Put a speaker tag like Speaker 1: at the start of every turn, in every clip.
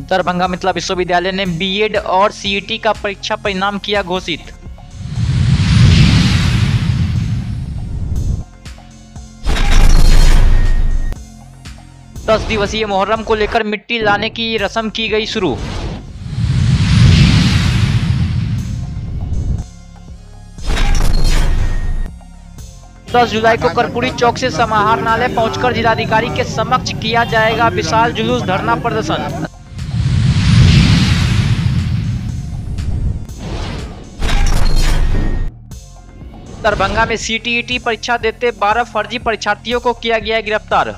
Speaker 1: दरभंगा मिथिला विश्वविद्यालय ने बीएड और सीईटी का परीक्षा परिणाम किया घोषित। दस दिवसीय मुहर्रम को लेकर मिट्टी लाने की रस्म की गई शुरू। दस जुलाई को कर्पूरी चौक से समाहरणालय पहुंचकर जिलाधिकारी के समक्ष किया जाएगा विशाल जुलूस धरना प्रदर्शन। दरभंगा में सीटीईटी परीक्षा देते 12 फर्जी परीक्षार्थियों को किया गया गिरफ्तार।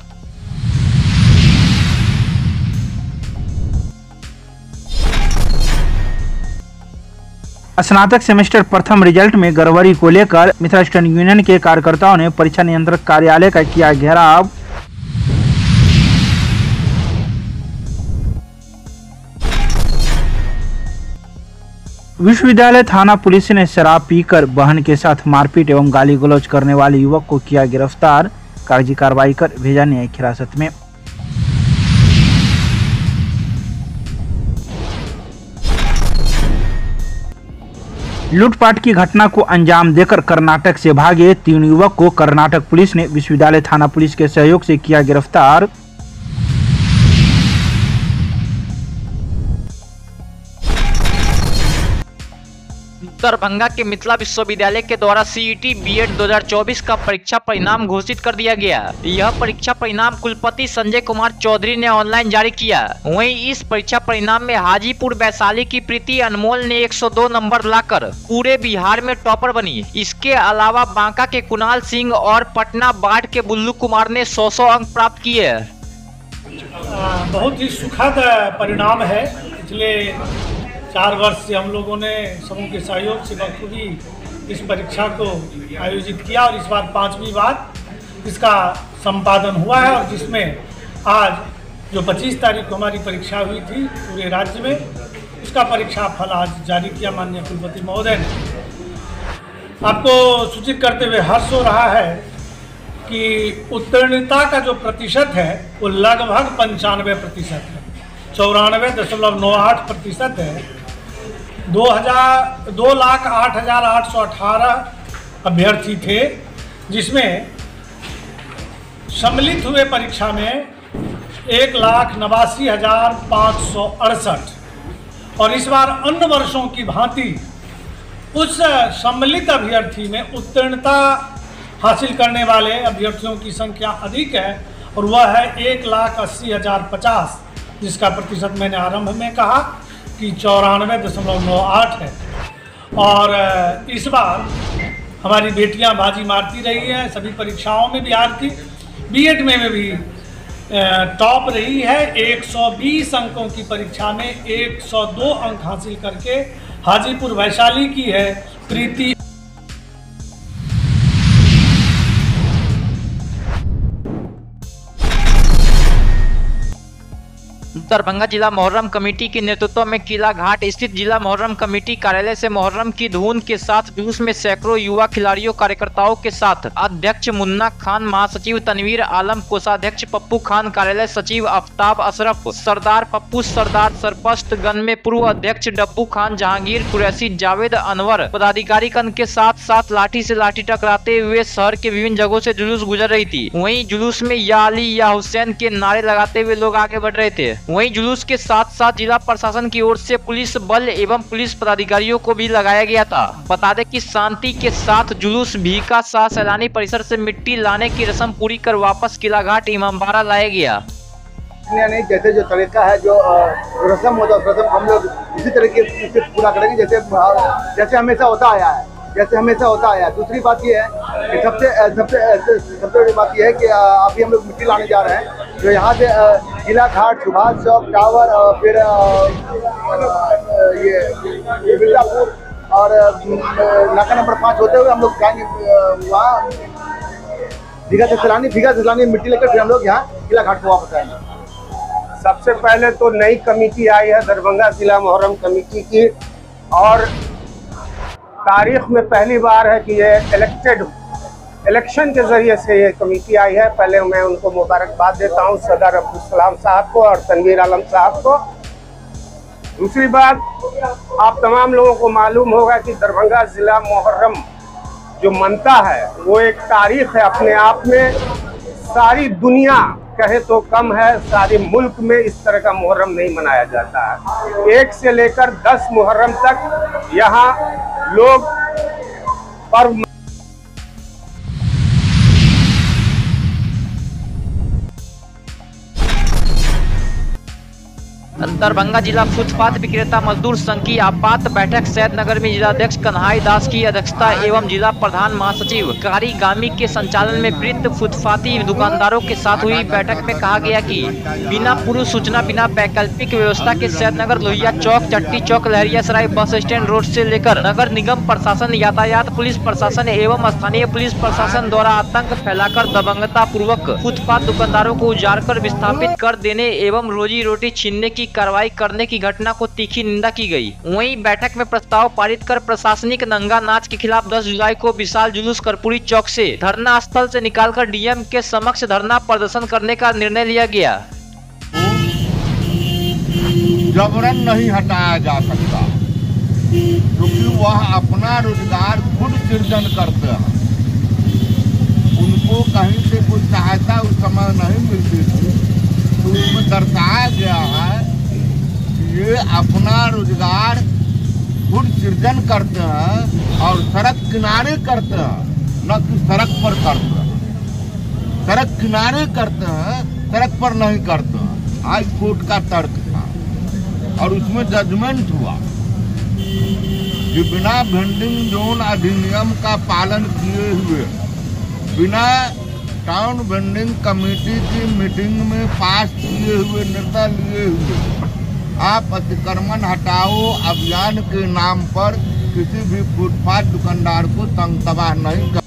Speaker 2: स्नातक सेमेस्टर प्रथम रिजल्ट में गड़बड़ी को लेकर मिथिला स्टूडेंट यूनियन के कार्यकर्ताओं ने परीक्षा नियंत्रक कार्यालय का किया घेराव। विश्वविद्यालय थाना पुलिस ने शराब पीकर बहन के साथ मारपीट एवं गाली गलौज करने वाले युवक को किया गिरफ्तार। कागजी कार्रवाई कर भेजा न्यायिक हिरासत में। लूटपाट की घटना को अंजाम देकर कर्नाटक से भागे 3 युवक को कर्नाटक पुलिस ने विश्वविद्यालय थाना पुलिस के सहयोग से किया गिरफ्तार।
Speaker 1: दरभंगा के मिथिला विश्वविद्यालय के द्वारा सीईटी बीएड 2024 का परीक्षा परिणाम घोषित कर दिया गया। यह परीक्षा परिणाम कुलपति संजय कुमार चौधरी ने ऑनलाइन जारी किया। वहीं इस परीक्षा परिणाम में हाजीपुर वैशाली की प्रीति अनमोल ने 102 नंबर लाकर पूरे बिहार में टॉपर बनी। इसके अलावा बांका के कुणाल सिंह और पटना बाढ़ के बुल्लू कुमार ने 100 अंक प्राप्त किए।
Speaker 3: बहुत ही सुखद परिणाम है। पिछले 4 वर्ष से हम लोगों ने समूह के सहयोग से बखूबी इस परीक्षा को आयोजित किया और इस बार 5वीं बार इसका संपादन हुआ है और जिसमें आज जो 25 तारीख को हमारी परीक्षा हुई थी पूरे राज्य में, उसका परीक्षा फल आज जारी किया माननीय कुलपति महोदय ने। आपको सूचित करते हुए हर्ष हो रहा है कि उत्तीर्णता का जो प्रतिशत है वो लगभग 95% है, 94.98% है। 2,08,818 अभ्यर्थी थे, जिसमें सम्मिलित हुए परीक्षा में 1,89,568 और इस बार अन्य वर्षों की भांति उस सम्मिलित अभ्यर्थी में उत्तीर्णता हासिल करने वाले अभ्यर्थियों की संख्या अधिक है और वह है 1,80,050, जिसका प्रतिशत मैंने आरंभ में कहा कि 94.98 है। और इस बार हमारी बेटियां बाजी मारती रही हैं सभी परीक्षाओं में बिहार की। बीएड में भी टॉप रही है। 120 अंकों की परीक्षा में 102 अंक हासिल करके हाजीपुर वैशाली की है प्रीति।
Speaker 1: दरभंगा जिला मुहर्रम कमेटी के नेतृत्व में किला घाट स्थित जिला मुहर्रम कमेटी कार्यालय से मुहर्रम की धुन के साथ जुलूस में सैकड़ों युवा खिलाड़ियों कार्यकर्ताओं के साथ अध्यक्ष मुन्ना खान, महासचिव तनवीर आलम, कोषाध्यक्ष पप्पू खान, कार्यालय सचिव आफ्ताब अशरफ, सरदार पप्पू, सरदार सरपस्त गण में पूर्व अध्यक्ष डब्बू खान, जहांगीर कुरैशी, जावेद अनवर पदाधिकारी गण के साथ लाठी से लाठी टकराते हुए शहर के विभिन्न जगहों से जुलूस गुजर रही थी। वहीं जुलूस में या अली या हुसैन के नारे लगाते हुए लोग आगे बढ़ रहे थे। वहीं जुलूस के साथ जिला प्रशासन की ओर से पुलिस बल एवं पुलिस पदाधिकारियों को भी लगाया गया था। बता दें कि शांति के साथ जुलूस भीका शाह सैलानी परिसर से मिट्टी लाने की रस्म पूरी कर वापस किला घाट इमामबाड़ा लाया गया।
Speaker 4: नहीं, जैसे जो तरीका है, जो रस्म होता है, रस्म हम लोग इसी तरीके से पूरा करेंगे जैसे हमेशा होता आया है। दूसरी बात ये है कि सबसे बड़ी बात ये है कि अभी हम लोग मिट्टी लाने जा रहे हैं, जो यहाँ से किला घाट, सुभाष चौक, टावर और फिर ये मिर्जापुर और नाका नंबर 5 होते हुए हम लोग जाएंगे वहाँ भीगा से सैलानी मिट्टी लेकर फिर हम लोग यहाँ किला घाट को वापस आएंगे।
Speaker 5: सबसे पहले तो नई कमेटी आई है दरभंगा जिला मुहर्रम कमेटी की, और तारीख में पहली बार है कि ये इलेक्शन के जरिए से ये कमेटी आई है। पहले मैं उनको मुबारकबाद देता हूँ, सदर अब्दुल सलाम साहब को और तनवीर आलम साहब को। दूसरी बात, आप तमाम लोगों को मालूम होगा कि दरभंगा जिला मुहर्रम जो मनता है वो एक तारीख है अपने आप में। सारी दुनिया कहे तो कम है, सारे मुल्क में इस तरह का मुहर्रम नहीं मनाया जाता है। 1 से लेकर 10 मुहर्रम तक यहाँ लोग पर्व
Speaker 1: दरभंगा जिला फुटपाथ विक्रेता मजदूर संघ की आपात बैठक सैदनगर में जिलाध्यक्ष कन्हाई दास की अध्यक्षता एवं जिला प्रधान महासचिव कारी गामी के संचालन में वृत्त फुटपाथी दुकानदारों के साथ हुई बैठक में कहा गया कि बिना पूर्व सूचना बिना वैकल्पिक व्यवस्था के सैदनगर लोहिया चौक, चट्टी चौक, लहरियासराय बस स्टैंड रोड से लेकर नगर निगम प्रशासन, यातायात पुलिस प्रशासन एवं स्थानीय पुलिस प्रशासन द्वारा आतंक फैलाकर दबंगता पूर्वक फुटपाथ दुकानदारों को उजाड़ कर विस्थापित कर देने एवं रोजी रोटी छीनने की कार्रवाई करने की घटना को तीखी निंदा की गई। वहीं बैठक में प्रस्ताव पारित कर प्रशासनिक नंगा नाच के खिलाफ 10 जुलाई को विशाल जुलूस कर्पूरी चौक से धरना स्थल से निकालकर डीएम के समक्ष धरना प्रदर्शन करने का निर्णय लिया गया।
Speaker 6: जबरन नहीं हटाया जा सकता क्योंकि वह अपना रोजगार खुद सृजन करते हैं। उनको कहीं से कोई सहायता उस समय नहीं मिलती थी, तो उसमें दर्शाया गया है ये अपना रोजगार खुद सृजन करते हैं और सड़क किनारे करते हैं, न कि सड़क पर करते हैं। सड़क किनारे करते हैं, सड़क पर नहीं करते हैं। हाई कोर्ट का तर्क था और उसमें जजमेंट हुआ कि बिना वेंडिंग जोन अधिनियम का पालन किए हुए, बिना टाउन वेंडिंग कमेटी की मीटिंग में पास किए हुए, निर्णय लिए हुए आप अतिक्रमण हटाओ अभियान के नाम पर किसी भी फुटपाथ दुकानदार को तंग तबाह नहीं कर।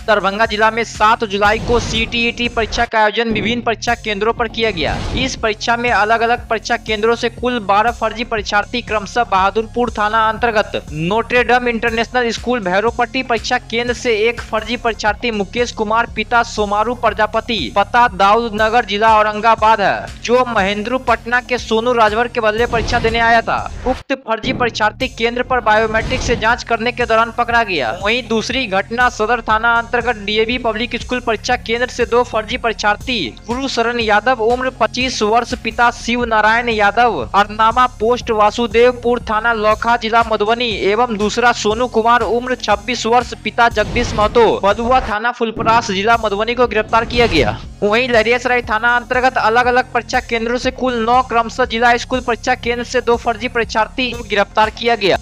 Speaker 1: दरभंगा जिला में 7 जुलाई को सीटीईटी परीक्षा का आयोजन विभिन्न परीक्षा केंद्रों पर किया गया। इस परीक्षा में अलग अलग परीक्षा केंद्रों से कुल 12 फर्जी परीक्षार्थी क्रमशः बहादुरपुर थाना अंतर्गत नोट्रेडम इंटरनेशनल स्कूल भैरोपट्टी परीक्षा केंद्र से एक फर्जी परीक्षार्थी मुकेश कुमार पिता सोमारू प्रजापति पता दाऊद नगर जिला औरंगाबाद है, जो महेंद्रू पटना के सोनू राजभर के बदले परीक्षा देने आया था। उक्त फर्जी परीक्षार्थी केंद्र पर बायोमेट्रिक से जाँच करने के दौरान पकड़ा गया। वहीं दूसरी घटना सदर थाना अंतर्गत डीएवी पब्लिक स्कूल परीक्षा केंद्र से 2 फर्जी परीक्षार्थी गुरु शरण यादव उम्र 25 वर्ष पिता शिव नारायण यादव अरनामा पोस्ट वासुदेवपुर थाना लौखा जिला मधुबनी एवं दूसरा सोनू कुमार उम्र 26 वर्ष पिता जगदीश महतो बदुआ थाना फुलपरास जिला मधुबनी को गिरफ्तार किया गया। वहीं लहरियासराय थाना अंतर्गत अलग अलग परीक्षा केंद्रों से कुल 9 क्रमशः जिला स्कूल परीक्षा केंद्र से 2 फर्जी परीक्षार्थी गिरफ्तार किया गया।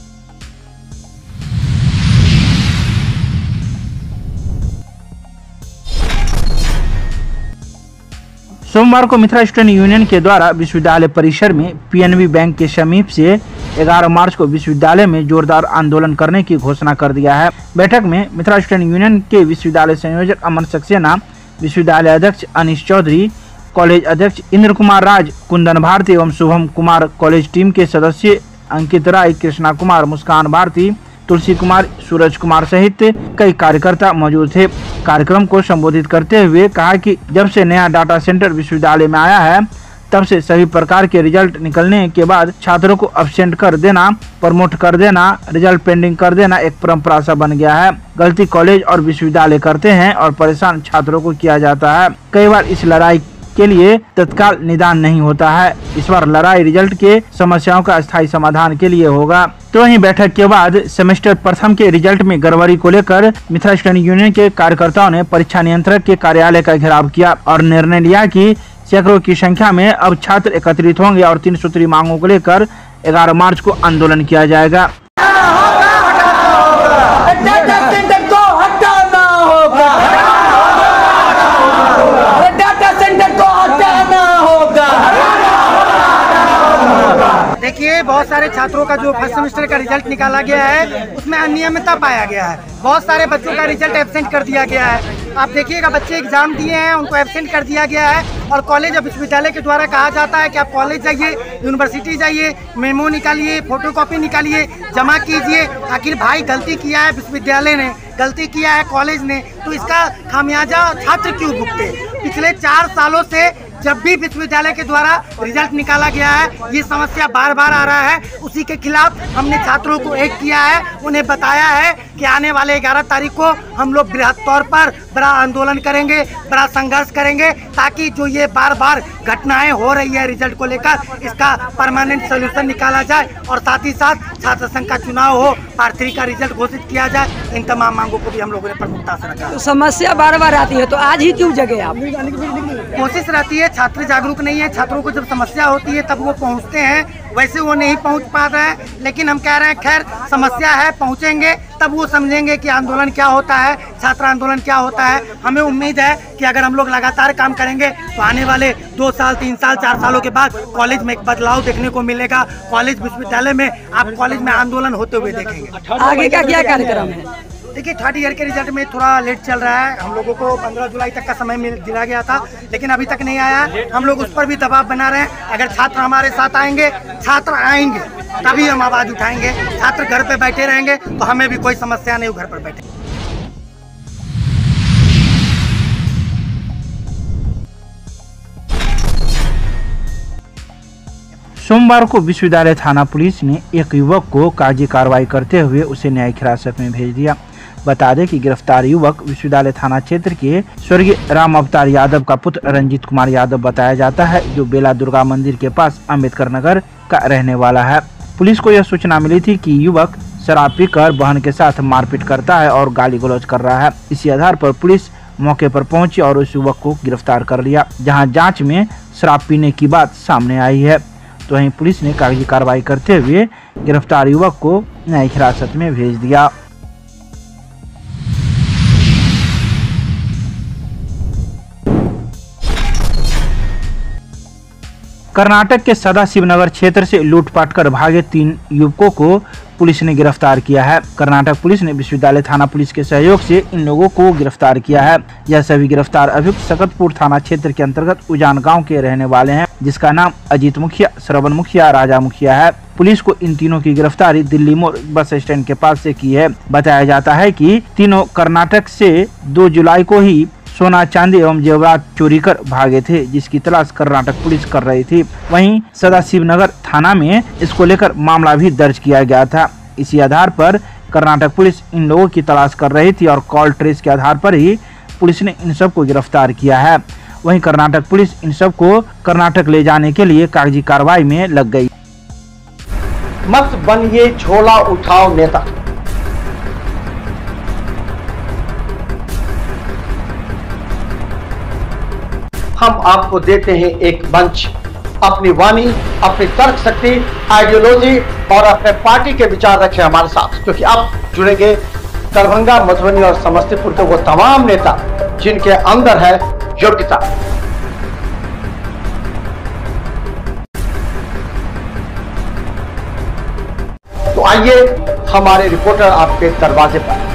Speaker 2: सोमवार को मिथिला स्टूडेंट यूनियन के द्वारा विश्वविद्यालय परिसर में पीएनबी बैंक के समीप से 11 मार्च को विश्वविद्यालय में जोरदार आंदोलन करने की घोषणा कर दिया है। बैठक में मिथिला स्टूडेंट यूनियन के विश्वविद्यालय संयोजक अमन सक्सेना, विश्वविद्यालय अध्यक्ष अनीश चौधरी, कॉलेज अध्यक्ष इंद्र कुमार राज, कुंदन भारती एवं शुभम कुमार, कॉलेज टीम के सदस्य अंकित राय, कृष्णा कुमार, मुस्कान भारती, तुलसी कुमार, सूरज कुमार सहित कई कार्यकर्ता मौजूद थे। कार्यक्रम को संबोधित करते हुए कहा कि जब से नया डाटा सेंटर विश्वविद्यालय में आया है तब से सभी प्रकार के रिजल्ट निकलने के बाद छात्रों को अब्सेंट कर देना, प्रमोट कर देना, रिजल्ट पेंडिंग कर देना एक परंपरा सा बन गया है। गलती कॉलेज और विश्वविद्यालय करते हैं और परेशान छात्रों को किया जाता है। कई बार इस लड़ाई के लिए तत्काल निदान नहीं होता है। इस बार लड़ाई रिजल्ट के समस्याओं का अस्थायी समाधान के लिए होगा। तो वहीं बैठक के बाद सेमेस्टर प्रथम के रिजल्ट में गड़बड़ी को लेकर मिथिला स्टूडेंट यूनियन के कार्यकर्ताओं ने परीक्षा नियंत्रक के कार्यालय का घेराव किया और निर्णय लिया कि सैकड़ों की संख्या में अब छात्र एकत्रित होंगे और 3 सूत्री मांगों को लेकर 11 मार्च को आंदोलन किया जाएगा।
Speaker 7: देखिए, बहुत सारे छात्रों का जो फर्स्ट सेमेस्टर का रिजल्ट निकाला गया है उसमें अनियमितता पाया गया है। बहुत सारे बच्चों का रिजल्ट एब्सेंट कर दिया गया है। आप देखिएगा, बच्चे एग्जाम दिए हैं, उनको एब्सेंट कर दिया गया है। और कॉलेज और विश्वविद्यालय के द्वारा कहा जाता है कि आप कॉलेज जाइए, यूनिवर्सिटी जाइए, मेमो निकालिए, फोटोकॉपी निकालिए, जमा कीजिए। आखिर भाई गलती किया है विश्वविद्यालय ने, गलती किया है कॉलेज ने, तो इसका खामियाजा छात्र क्यों भुगते? पिछले 4 सालों से जब भी विश्वविद्यालय के द्वारा रिजल्ट निकाला गया है, ये समस्या बार बार आ रहा है। उसी के खिलाफ हमने छात्रों को एक किया है, उन्हें बताया है कि आने वाले 11 तारीख को हम लोग बृहद तौर पर बड़ा आंदोलन करेंगे, बड़ा संघर्ष करेंगे, ताकि जो ये बार बार घटनाएं हो रही है रिजल्ट को लेकर, इसका परमानेंट सोल्यूशन निकाला जाए और साथ ही साथ छात्र संघ का चुनाव हो, पार्ट 3 का रिजल्ट घोषित किया जाए। इन तमाम मांगों को भी हम लोगों ने प्रमुखता से रखा।
Speaker 8: तो समस्या बार बार आती है, तो आज ही क्यों जगे आप?
Speaker 7: कोशिश रहती है, छात्र जागरूक नहीं है। छात्रों को जब समस्या होती है तब वो पहुंचते हैं, वैसे वो नहीं पहुंच पा रहे हैं। लेकिन हम कह रहे हैं खैर समस्या है, पहुंचेंगे तब वो समझेंगे कि आंदोलन क्या होता है, छात्र आंदोलन क्या होता है। हमें उम्मीद है कि अगर हम लोग लगातार काम करेंगे तो आने वाले 2 साल, 3 साल, 4 सालों के बाद कॉलेज में एक बदलाव देखने को मिलेगा। कॉलेज विश्वविद्यालय में आप कॉलेज में आंदोलन होते हुए देखेंगे।
Speaker 8: आगे का क्या कार्यक्रम है?
Speaker 7: देखिए, 3rd ईयर के रिजल्ट में थोड़ा लेट चल रहा है। हम लोगों को 15 जुलाई तक का समय दिया गया था, लेकिन अभी तक नहीं आया। हम लोग उस पर भी दबाव बना रहे हैं। अगर छात्र हमारे साथ आएंगे, छात्र आएंगे तभी हम आवाज़ उठाएंगे। छात्र घर पे बैठे रहेंगे तो हमें भी कोई समस्या नहीं, घर पर बैठे।
Speaker 2: सोमवार को विश्वविद्यालय थाना पुलिस ने एक युवक को कागजी कार्रवाई करते हुए उसे न्यायिक हिरासत में भेज दिया। बता दें कि गिरफ्तार युवक विश्वविद्यालय थाना क्षेत्र के स्वर्गीय राम अवतार यादव का पुत्र रंजीत कुमार यादव बताया जाता है, जो बेला दुर्गा मंदिर के पास अम्बेडकर नगर का रहने वाला है। पुलिस को यह सूचना मिली थी कि युवक शराब पीकर बहन के साथ मारपीट करता है और गाली गलौज कर रहा है। इसी आधार पर पुलिस मौके पर पहुंची और उस युवक को गिरफ्तार कर लिया, जहां जांच में शराब पीने की बात सामने आई है। तो वहीं पुलिस ने कागजी कार्रवाई करते हुए गिरफ्तार युवक को न्यायिक हिरासत में भेज दिया। कर्नाटक के सदाशिवनगर क्षेत्र से लूटपाट कर भागे 3 युवकों को पुलिस ने गिरफ्तार किया है। कर्नाटक पुलिस ने विश्वविद्यालय थाना पुलिस के सहयोग से इन लोगों को गिरफ्तार किया है। यह सभी गिरफ्तार अभियुक्त सकतपुर थाना क्षेत्र के अंतर्गत उजान गांव के रहने वाले हैं, जिसका नाम अजीत मुखिया, श्रवण मुखिया, राजा मुखिया है। पुलिस को इन तीनों की गिरफ्तारी दिल्ली मोड़ बस स्टैंड के पास से की है। बताया जाता है कि तीनों कर्नाटक से 2 जुलाई को ही सोना, चांदी एवं जेवरात चोरी कर भागे थे, जिसकी तलाश कर्नाटक पुलिस कर रही थी। वहीं सदाशिवनगर थाना में इसको लेकर मामला भी दर्ज किया गया था। इसी आधार पर कर्नाटक पुलिस इन लोगों की तलाश कर रही थी और कॉल ट्रेस के आधार पर ही पुलिस ने इन सब को गिरफ्तार किया है। वहीं कर्नाटक पुलिस इन सब को कर्नाटक ले जाने के लिए कागजी कार्रवाई में लग गई।
Speaker 9: मत बनिए झोला उठाओ नेता। हम आपको देते हैं एक मंच, अपनी वाणी, अपनी तर्क शक्ति, आइडियोलॉजी और अपने पार्टी के विचार रखें हमारे साथ, क्योंकि आप जुड़ेंगे दरभंगा, मधुबनी और समस्तीपुर के वो तमाम नेता जिनके अंदर है योग्यता। तो आइए, हमारे रिपोर्टर आपके दरवाजे पर।